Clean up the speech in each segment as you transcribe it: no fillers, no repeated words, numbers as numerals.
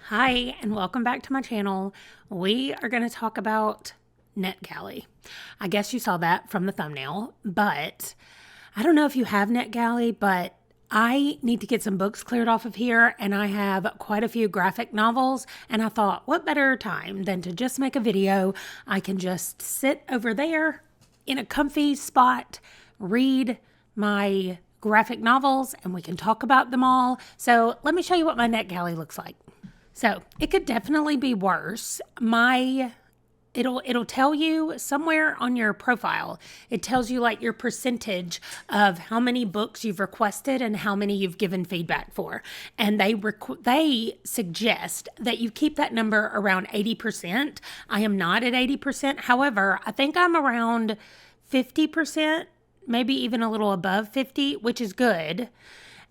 Hi, and welcome back to my channel. We are going to talk about Netgalley. I guess you saw that from the thumbnail, but I don't know if you have Netgalley, but I need to get some books cleared off of here, and I have quite a few graphic novels, and I thought, what better time than to just make a video? I can just sit over there in a comfy spot, read my graphic novels, and we can talk about them all. So let me show you what my Netgalley looks like. So it could definitely be worse. It'll tell you somewhere on your profile. It tells you like your percentage of how many books you've requested and how many you've given feedback for. And they suggest that you keep that number around 80%. I am not at 80%. However, I think I'm around 50%, maybe even a little above 50, which is good,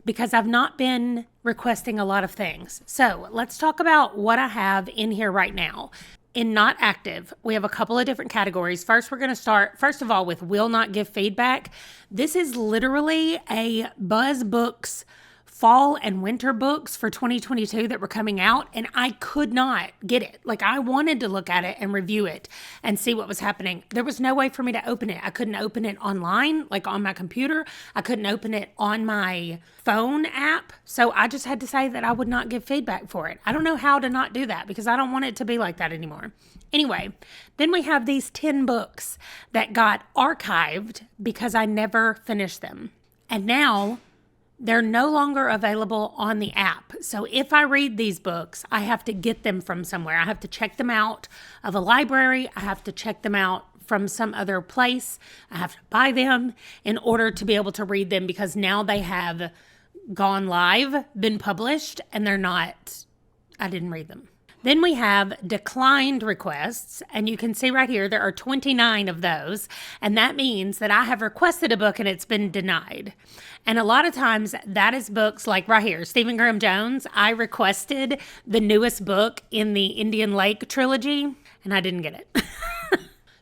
because I've not been requesting a lot of things. So let's talk about what I have in here right now. In not active, we have a couple of different categories. First, we're going to start, first of all, with will not give feedback. This is literally a Buzz Books fall and winter books for 2022 that were coming out, and I could not get it. Like, I wanted to look at it and review it and see what was happening. There was no way for me to open it. I couldn't open it online, like on my computer. I couldn't open it on my phone app. So I just had to say that I would not give feedback for it. I don't know how to not do that because I don't want it to be like that anymore. Anyway, then we have these 10 books that got archived because I never finished them. And now they're no longer available on the app. So if I read these books, I have to get them from somewhere. I have to check them out of a library. I have to check them out from some other place. I have to buy them in order to be able to read them because now they have gone live, been published, and I didn't read them. Then we have declined requests, and you can see right here there are 29 of those, and that means that I have requested a book and it's been denied. And a lot of times that is books like right here, Stephen Graham Jones. I requested the newest book in the Indian Lake trilogy, and I didn't get it.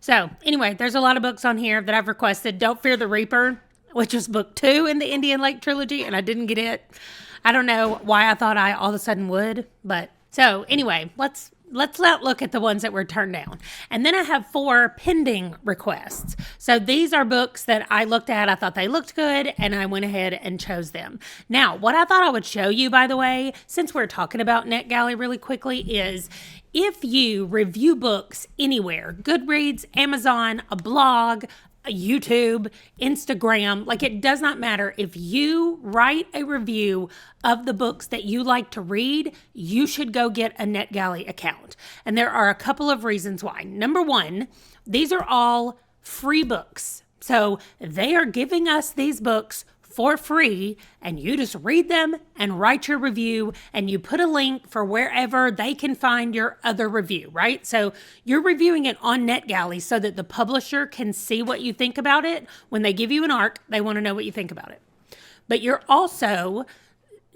So anyway, there's a lot of books on here that I've requested. Don't Fear the Reaper, which was book 2 in the Indian Lake trilogy, and I didn't get it. I don't know why I thought I all of a sudden would, but so anyway, let's look at the ones that were turned down. And then I have 4 pending requests. So these are books that I looked at, I thought they looked good, and I went ahead and chose them. Now, what I thought I would show you, by the way, since we're talking about Netgalley really quickly, is if you review books anywhere, Goodreads, Amazon, a blog, YouTube, Instagram, like it does not matter. If you write a review of the books that you like to read, you should go get a Netgalley account. And there are a couple of reasons why. Number one, these are all free books. So they are giving us these books for free, and you just read them and write your review, and you put a link for wherever they can find your other review, right? So you're reviewing it on Netgalley so that the publisher can see what you think about it. When they give you an ARC, they want to know what you think about it. But you're also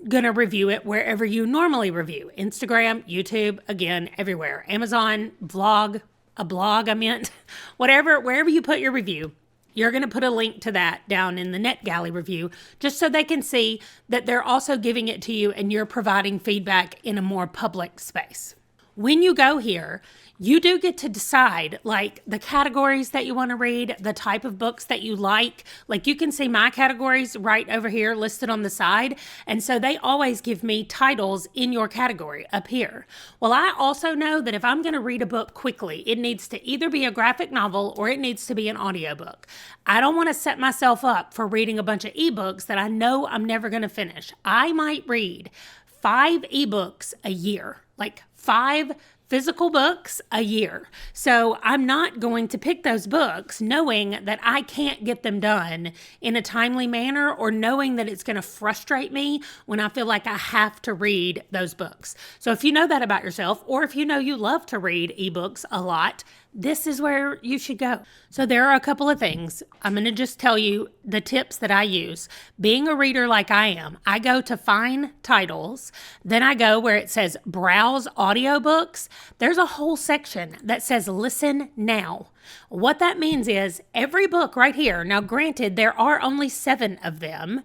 going to review it wherever you normally review. Instagram, YouTube, again, everywhere. Amazon, whatever, wherever you put your review. You're going to put a link to that down in the Netgalley review just so they can see that they're also giving it to you and you're providing feedback in a more public space. When you go here, you do get to decide like the categories that you want to read, the type of books that you like. Like you can see my categories right over here listed on the side. And so they always give me titles in your category up here. Well, I also know that if I'm going to read a book quickly, it needs to either be a graphic novel or it needs to be an audiobook. I don't want to set myself up for reading a bunch of ebooks that I know I'm never going to finish. I might read 5 ebooks a year, like 5 physical books a year. So I'm not going to pick those books knowing that I can't get them done in a timely manner or knowing that it's going to frustrate me when I feel like I have to read those books. So if you know that about yourself, or if you know you love to read ebooks a lot, this is where you should go. So there are a couple of things. I'm going to just tell you the tips that I use. Being a reader like I am, I go to find titles. Then I go where it says browse audiobooks. There's a whole section that says listen now. What that means is every book right here, now granted, there are only 7 of them,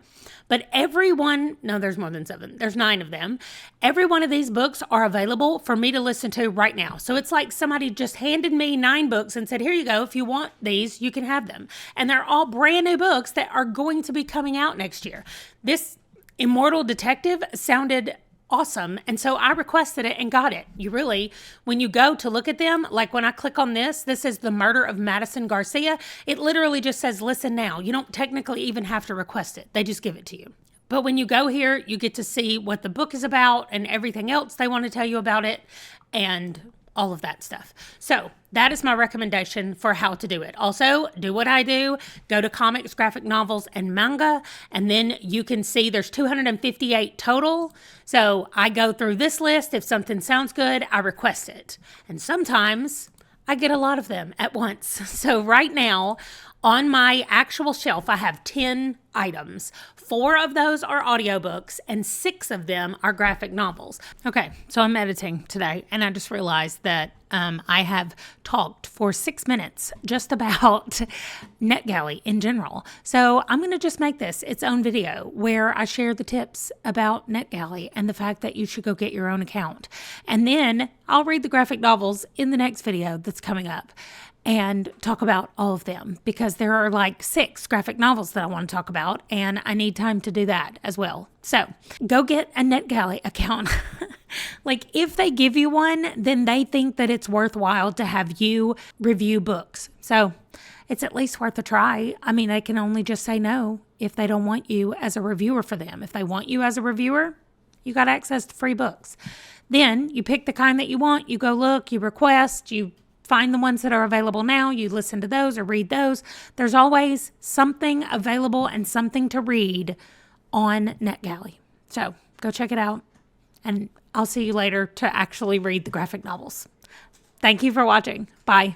But every one, no, there's more than 7. There's 9 of them. Every one of these books are available for me to listen to right now. So it's like somebody just handed me 9 books and said, here you go. If you want these, you can have them. And they're all brand new books that are going to be coming out next year. This Immortal Detective sounded awesome. And so I requested it and got it. When you go to look at them, like when I click on this is The Murder of Madison Garcia. It literally just says, listen now. You don't technically even have to request it. They just give it to you. But when you go here, you get to see what the book is about and everything else they want to tell you about it and all of that stuff. So that is my recommendation for how to do it. Also, do what I do. Go to comics, graphic novels, and manga, and then you can see there's 258 total. So I go through this list. If something sounds good, I request it. And sometimes I get a lot of them at once. So right now, on my actual shelf, I have 10 items. 4 of those are audiobooks and 6 of them are graphic novels. Okay, so I'm editing today and I just realized that I have talked for 6 minutes just about Netgalley in general. So I'm going to just make this its own video where I share the tips about Netgalley and the fact that you should go get your own account. And then I'll read the graphic novels in the next video that's coming up and talk about all of them because there are like 6 graphic novels that I want to talk about and I need time to do that as well. So go get a Netgalley account. Like if they give you one, then they think that it's worthwhile to have you review books. So it's at least worth a try. I mean, they can only just say no if they don't want you as a reviewer for them. If they want you as a reviewer, you got access to free books. Then you pick the kind that you want. You go look, you request, you find the ones that are available now. You listen to those or read those. There's always something available and something to read on Netgalley. So go check it out. And I'll see you later to actually read the graphic novels. Thank you for watching. Bye.